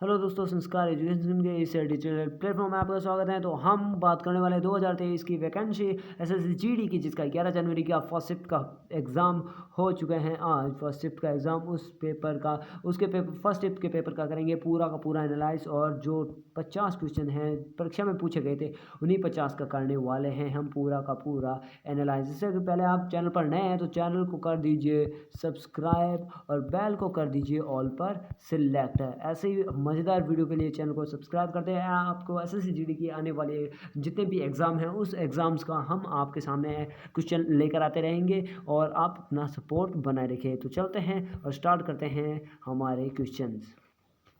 Hello दोस्तों, संस्कार education के इस डिजिटल प्लेटफॉर्म में आपका स्वागत है। तो हम बात करने वाले 2023 की वैकेंसी एसएससी जीडी की, जिसका 11 जनवरी का फर्स्ट शिफ्ट का एग्ज़ाम हो चुके हैं। आज फर्स्ट शिफ्ट का एग्ज़ाम उसके पेपर फर्स्ट शिफ्ट के पेपर का करेंगे पूरा का पूरा एनालाइज, और जो 50 क्वेश्चन हैं परीक्षा में पूछे गए थे उन्हीं 50 का करने वाले हैं हम पूरा का पूरा एनालाइज। इससे पहले आप चैनल पर नए हैं तो चैनल को कर दीजिए सब्सक्राइब और बेल को कर दीजिए ऑल पर सिलेक्ट। ऐसे ही मज़ेदार वीडियो के लिए चैनल को सब्सक्राइब करते हैं। आपको एसएससी जीडी की आने वाले जितने भी एग्ज़ाम हैं उस एग्ज़ाम्स का हम आपके सामने क्वेश्चन लेकर आते रहेंगे, और आप अपना सपोर्ट बनाए रखें। तो चलते हैं और स्टार्ट करते हैं हमारे क्वेश्चंस।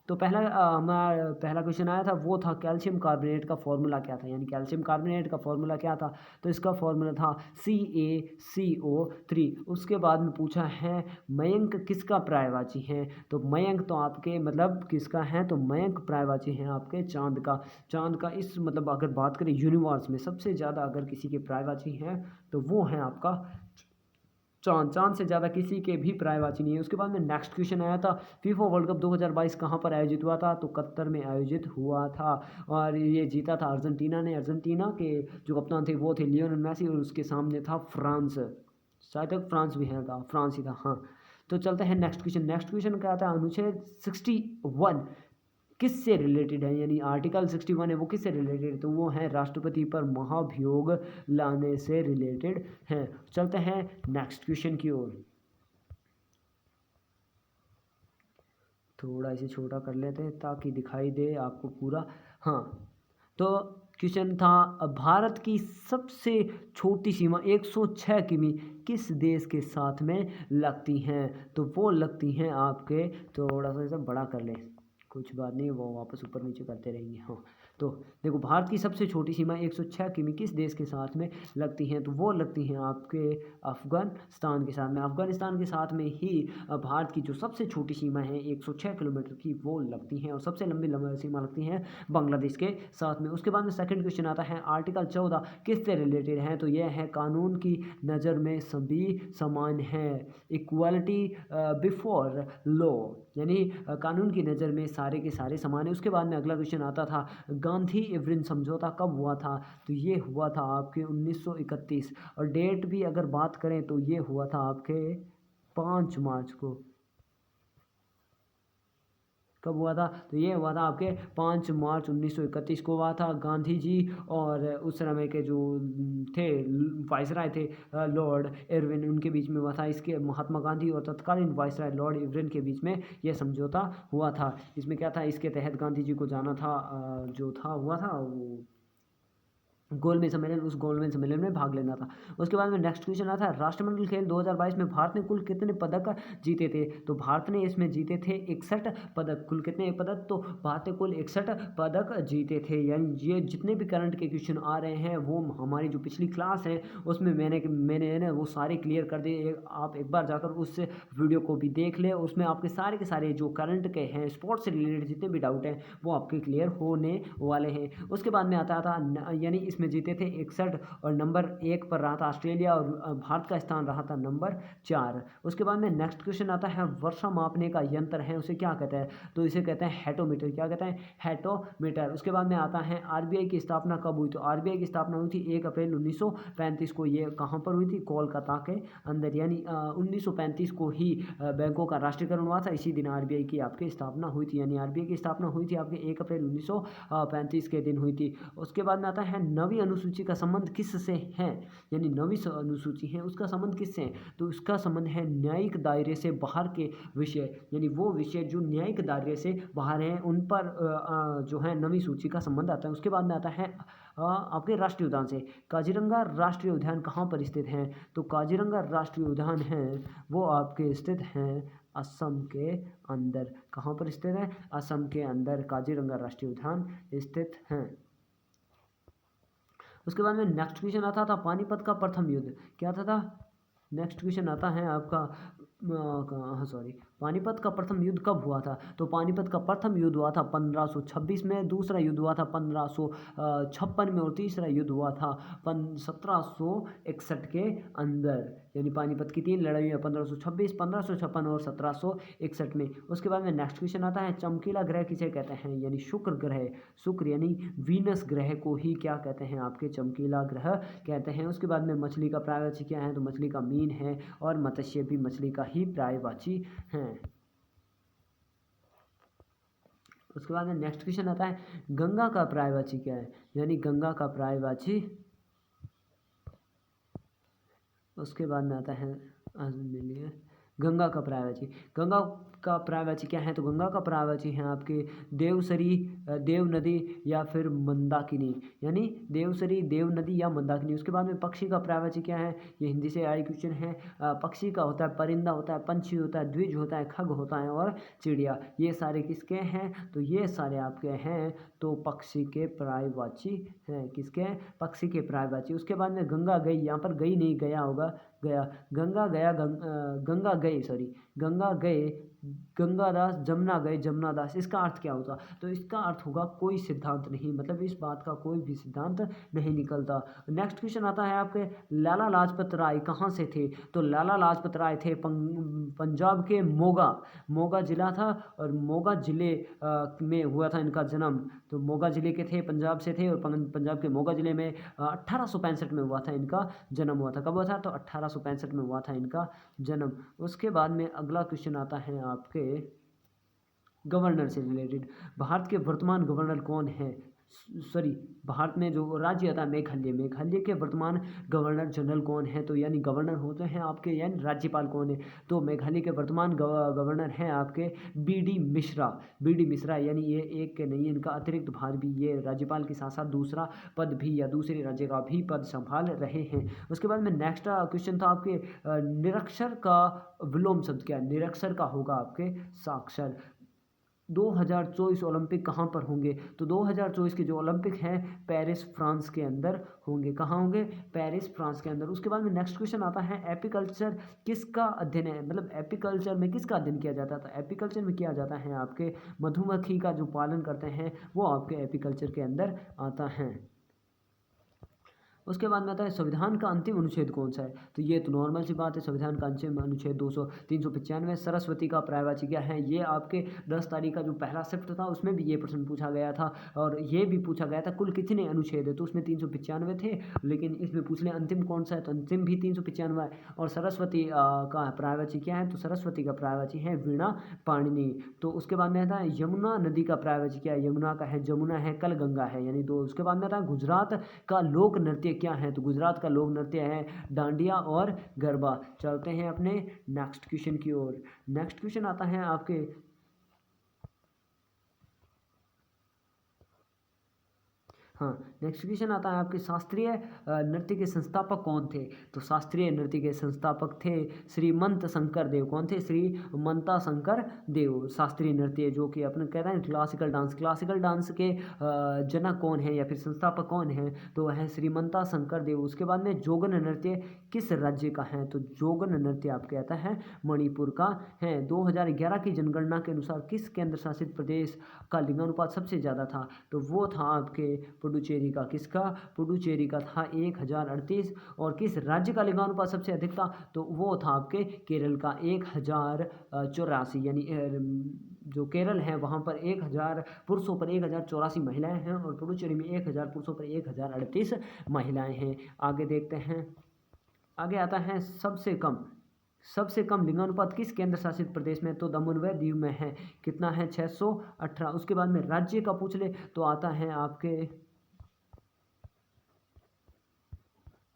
तो हमारा पहला क्वेश्चन आया था, वो था कैल्शियम कार्बोनेट का फॉर्मूला क्या था। यानी कैल्शियम कार्बोनेट का फॉर्मूला क्या था, तो इसका फॉर्मूला था CaCO3। उसके बाद में पूछा है मयंक किसका पर्यायवाची है। तो मयंक तो आपके मतलब किसका है, तो मयंक पर्यायवाची हैं आपके चांद का इस मतलब अगर बात करें यूनिवर्स में सबसे ज़्यादा अगर किसी के पर्यायवाची हैं तो वो हैं आपका चांद से ज़्यादा किसी के भी पर्यायवाची नहीं है। उसके बाद में नेक्स्ट क्वेश्चन आया था, फीफा वर्ल्ड कप 2022 कहाँ पर आयोजित हुआ था। तो कतर में आयोजित हुआ था, और ये जीता था अर्जेंटीना ने। अर्जेंटीना के जो कप्तान थे वो थे लियोनेल मेसी, और उसके सामने था फ्रांस। शायद तक फ्रांस भी है था, फ्रांस ही था, हाँ। तो चलते हैं नेक्स्ट क्वेश्चन क्या था, अनुच्छेद 61 किससे रिलेटेड है। यानी आर्टिकल 61 है वो किससे रिलेटेड है, तो वो है राष्ट्रपति पर महाभियोग लाने से रिलेटेड हैं। चलते हैं नेक्स्ट क्वेश्चन की ओर। थोड़ा इसे छोटा कर लेते हैं ताकि दिखाई दे आपको पूरा। हाँ, तो क्वेश्चन था, भारत की सबसे छोटी सीमा 106 किमी किस देश के साथ में लगती हैं। तो वो लगती हैं आपके, थोड़ा सा इसे बड़ा कर लें, कुछ बात नहीं, वो वापस ऊपर नीचे करते रहेंगे। हाँ, तो देखो, भारत की सबसे छोटी सीमा 106 किमी किस देश के साथ में लगती हैं, तो वो लगती हैं आपके अफ़गानिस्तान के साथ में। अफ़गानिस्तान के साथ में ही भारत की जो सबसे छोटी सीमा है 106 किलोमीटर की वो लगती हैं, और सबसे लंबी सीमा लगती हैं बांग्लादेश के साथ में। उसके बाद में सेकंड क्वेश्चन आता है, आर्टिकल 14 किससे रिलेटेड है, तो यह है कानून की नज़र में सभी समान हैं, इक्वालिटी बिफोर लॉ। यानी कानून की नज़र में सारे के सारे समान हैं। उसके बाद में अगला क्वेश्चन आता था, गांधी इवरिन समझौता कब हुआ था, तो ये हुआ था आपके 1931, और डेट भी अगर बात करें तो ये हुआ था आपके 5 मार्च को। कब हुआ था, तो ये हुआ था आपके 5 मार्च 1931 को हुआ था। गांधी जी और उस समय के जो थे वाइसराय थे लॉर्ड इरविन, उनके बीच में हुआ था। इसके महात्मा गांधी और तत्कालीन वाइसराय लॉर्ड इरविन के बीच में यह समझौता हुआ था। इसमें क्या था, इसके तहत गांधी जी को जाना था, जो था हुआ था वो गोलमेज सम्मेलन, उस गोलमेज सम्मेलन में भाग लेना था। उसके बाद में नेक्स्ट क्वेश्चन आता है, राष्ट्रमंडल खेल 2022 में भारत ने कुल कितने पदक जीते थे। तो भारत ने इसमें जीते थे 61 पदक। कुल कितने पदक, तो भारत ने कुल 61 पदक जीते थे। यानी ये जितने भी करंट के क्वेश्चन आ रहे हैं वो हमारी जो पिछली क्लास है उसमें मैंने ना वो सारे क्लियर कर दिए। आप एक बार जाकर उस वीडियो को भी देख ले, उसमें आपके सारे के सारे जो करंट के हैं स्पोर्ट्स से रिलेटेड जितने भी डाउट हैं वो आपके क्लियर होने वाले हैं। उसके बाद में आता था यानी इसमें जीते थे 61, और नंबर 1 पर रहा था ऑस्ट्रेलिया, और भारत का स्थान रहा था नंबर 4। उसके बाद में नेक्स्ट क्वेश्चन आता है, वर्षा मापने का यंत्र है उसे क्या कहते हैं, तो इसे कहते हैं हेटोमीटर। क्या कहते हैं, हेटोमीटर। उसके बाद में आता है, आरबीआई की स्थापना कब हुई, तो आरबीआई की स्थापना हुई थी 1 अप्रैल 1935 को। ये कहाँ पर हुई थी, कोलकाता के अंदर। यानी 1935 को ही बैंकों का राष्ट्रीयकरण हुआ था, इसी दिन आरबीआई की आपकी स्थापना हुई थी। यानी आरबीआई की स्थापना हुई थी आपके 1 अप्रैल 1935 के दिन हुई थी। उसके बाद में आता है, नवी अनुसूची का संबंध किससे है। यानी नवी अनुसूची है उसका संबंध किससे है, तो उसका संबंध है न्यायिक दायरे से बाहर के विषय। यानी वो विषय जो न्यायिक दायरे से बाहर हैं उन पर जो है नवी सूची का संबंध आता है। उसके बाद में आता है आपके राष्ट्रीय उद्यान से, काजीरंगा राष्ट्रीय उद्यान कहाँ पर स्थित है, तो काजीरंगा राष्ट्रीय उद्यान है वो आपके स्थित हैं असम के अंदर। कहाँ पर स्थित है, असम के अंदर काजीरंगा राष्ट्रीय उद्यान स्थित हैं। उसके बाद में नेक्स्ट क्वेश्चन आता था, पानीपत का प्रथम युद्ध क्या था। नेक्स्ट क्वेश्चन आता है आपका हाँ सॉरी, पानीपत का प्रथम युद्ध कब हुआ था? तो पानीपत का प्रथम युद्ध हुआ था 1526 में, दूसरा युद्ध हुआ था 1556 में और तीसरा युद्ध हुआ था 1761 के अंदर। यानी पानीपत की 3 लड़ाई है, 1526, 1556 और 1761 में। उसके बाद में नेक्स्ट क्वेश्चन आता है, चमकीला ग्रह किसे कहते हैं? यानी शुक्र ग्रह, शुक्र यानी वीनस ग्रह को ही क्या कहते हैं? आपके चमकीला ग्रह कहते हैं। उसके बाद में मछली का पर्यायवाची क्या है? तो मछली का मीन है और मत्स्य भी मछली का ही पर्यायवाची है। उसके बाद में नेक्स्ट क्वेश्चन आता है, गंगा का पर्यायवाची क्या है? यानी गंगा का पर्यायवाची, उसके बाद में आता है गंगा का पर्यायवाची। गंगा का पर्यायवाची क्या है? तो गंगा का पर्यायवाची है आपके देवसरी, देव नदी या फिर मंदाकिनी, यानी देवसरी, देव नदी या मंदाकिनी। उसके बाद में पक्षी का पर्यायवाची क्या है? ये हिंदी से आई क्वेश्चन है। पक्षी का होता है परिंदा, होता है पंछी, होता है द्विज, होता है खग, होता है और चिड़िया। ये सारे किसके हैं? तो ये सारे आपके हैं तो पक्षी के पर्यायवाची हैं। किसके हैं? पक्षी के पर्यायवाची। उसके बाद में गंगा गई, यहाँ पर गई नहीं, गया होगा, गया, गंगा गया, गंगा गए, सॉरी, गंगा गए, गंगादास, जमुना गए, जमुनादास। इसका अर्थ क्या होगा? तो इसका अर्थ होगा कोई सिद्धांत नहीं, मतलब इस बात का कोई भी सिद्धांत नहीं निकलता। नेक्स्ट क्वेश्चन आता है आपके, लाला लाजपत राय कहाँ से थे? तो लाला लाजपत राय थे पंजाब के मोगा, मोगा जिला था और मोगा जिले में हुआ था इनका जन्म। तो मोगा जिले के थे, पंजाब से थे और पंजाब के मोगा जिले में 1865 में हुआ था इनका जन्म हुआ था। कब हुआ था? तो 1865 में हुआ था इनका जन्म। उसके बाद में अगला क्वेश्चन आता है आपके गवर्नर से रिलेटेड। भारत के वर्तमान गवर्नर कौन है? सॉरी, भारत में जो राज्य आता है मेघालय, मेघालय के वर्तमान गवर्नर जनरल कौन है? तो यानी गवर्नर होते हैं आपके, यानी राज्यपाल कौन है? तो मेघालय के वर्तमान गवर्नर हैं आपके बीडी मिश्रा, बीडी मिश्रा। यानी ये एक के नहीं, इनका अतिरिक्त भार भी, ये राज्यपाल के साथ साथ दूसरा पद भी या दूसरे राज्य का भी पद संभाल रहे हैं। उसके बाद में नेक्स्ट क्वेश्चन था आपके, निरक्षर का विलोम शब्द क्या है? निरक्षर का होगा आपके साक्षर। 2024 ओलंपिक कहाँ पर होंगे? तो 2024 के जो ओलंपिक हैं पेरिस फ्रांस के अंदर होंगे। कहाँ होंगे? पेरिस फ्रांस के अंदर। उसके बाद में नेक्स्ट क्वेश्चन आता है, एपीकल्चर किसका अध्ययन है? मतलब एपीकल्चर में किसका अध्ययन किया जाता है? तो एपीकल्चर में किया जाता है आपके मधुमक्खी का जो पालन करते हैं वो आपके एपीकल्चर के अंदर आता है। उसके बाद में आता है, संविधान का अंतिम अनुच्छेद कौन सा है? तो ये तो नॉर्मल सी बात है, संविधान का अंतिम अनुच्छेद 395। सरस्वती का पर्यायवाची क्या है? ये आपके 10 तारीख का जो पहला शिफ्ट था उसमें भी ये प्रश्न पूछा गया था और ये भी पूछा गया था कुल कितने अनुच्छेद है, तो उसमें 395 थे, लेकिन इसमें पूछ लें अंतिम कौन सा है, तो अंतिम भी 395 है। और सरस्वती का पर्यायवाची क्या है? तो सरस्वती का पर्यायवाची है वीणा पाणिनि। तो उसके बाद में आता है, यमुना नदी का पर्यायवाची क्या है? यमुना का है, जमुना है, कल गंगा है, यानी 2। उसके बाद में आता है, गुजरात का लोक नृत्य क्या है? तो गुजरात का लोक नृत्य है डांडिया और गरबा। चलते हैं अपने नेक्स्ट क्वेश्चन की ओर। नेक्स्ट क्वेश्चन आता है आपके, हाँ, नेक्स्ट क्वेश्चन आता है आपके, शास्त्रीय नृत्य के संस्थापक कौन थे? तो शास्त्रीय नृत्य के संस्थापक थे श्रीमंत शंकर देव। कौन थे? श्रीमंता शंकर देव। शास्त्रीय नृत्य जो कि अपने कहते हैं क्लासिकल डांस, क्लासिकल डांस के जनक कौन है या फिर संस्थापक कौन है? तो वह है श्रीमंता शंकर देव। उसके बाद में जोगन नृत्य किस राज्य का है? तो जोगन नृत्य आपके आता है मणिपुर का है। 2011 की जनगणना के अनुसार किस केंद्र शासित प्रदेश का लिंगानुपात सबसे ज़्यादा था? तो वो था आपके पुडुचेरी का। किसका? पुडुचेरी का था 1038। और किस राज्य का लिंगानुपात सबसे अधिक था? तो वो था आपके केरल का 1084। यानी जो केरल है वहाँ पर 1000 पुरुषों पर 1084 महिलाएं हैं और पुडुचेरी में 1000 पुरुषों पर 1038 महिलाएं हैं। आगे देखते हैं, आगे आता है सबसे कम लिंगानुपात किस केंद्र शासित प्रदेश में? तो दमन व दीव में है। कितना है? 618। उसके बाद में राज्य का पूछ ले तो आता है आपके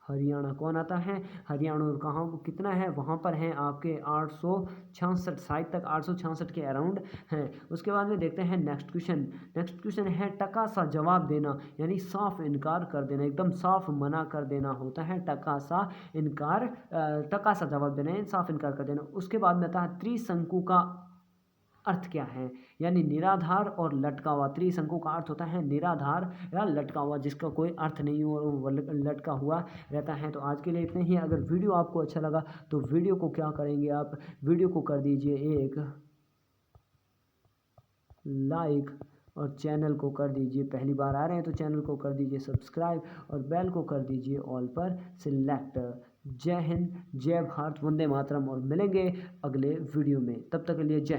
हरियाणा। कौन आता है? हरियाणा। और कहाँ कितना है? वहाँ पर हैं आपके 866, शायद तक 866 के अराउंड हैं। उसके बाद में देखते हैं नेक्स्ट क्वेश्चन। नेक्स्ट क्वेश्चन है, टका सा जवाब देना, यानी साफ इनकार कर देना, एकदम साफ मना कर देना होता है टका सा जवाब देना, साफ इनकार कर देना। उसके बाद में आता है, त्रिशंकु का अर्थ क्या है। यानी निराधार और लटका हुआ, त्रिशंकु का अर्थ होता है निराधार या लटका हुआ, जिसका कोई अर्थ नहीं हो और वो लटका हुआ रहता है। तो आज के लिए इतने ही। अगर वीडियो आपको अच्छा लगा तो वीडियो को क्या करेंगे आप, वीडियो को कर दीजिए एक लाइक और चैनल को कर दीजिए, पहली बार आ रहे हैं तो चैनल को कर दीजिए सब्सक्राइब और बेल को कर दीजिए ऑल पर सिलेक्ट। जय हिंद, जय भारत, वंदे मातरम। और मिलेंगे अगले वीडियो में, तब तक के लिए जय।